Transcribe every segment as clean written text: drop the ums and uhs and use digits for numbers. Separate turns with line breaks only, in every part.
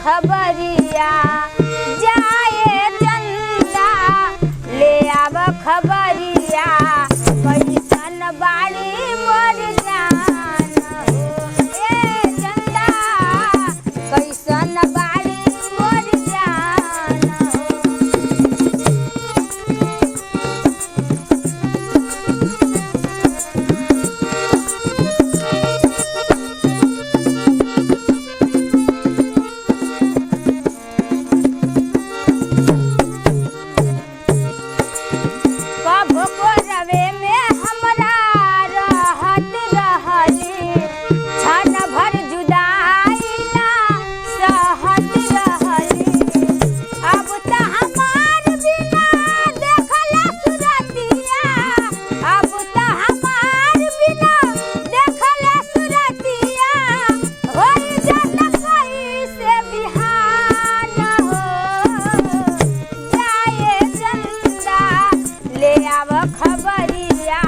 खबरिया जाए चंदा ले आब खबरिया कैसन बाड़ी मोर जान हो ए चंदा कैसन बाड़ी मोर जान खबरिया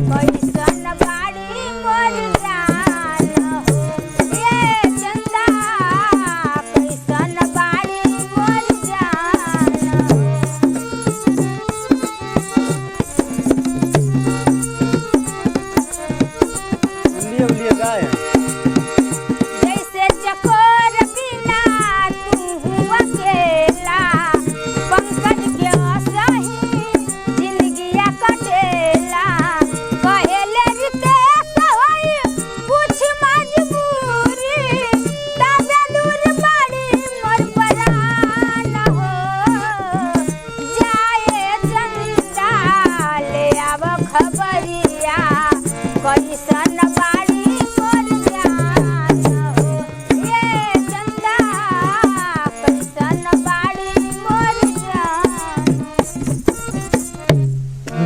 कैसन बाड़ी मोर जान हो ए चंदा कैसन बाड़ी मोर जान
उलिया गाय
जैसे चकोर बिना तू अकेला पंकज के सही खबरिया कैसे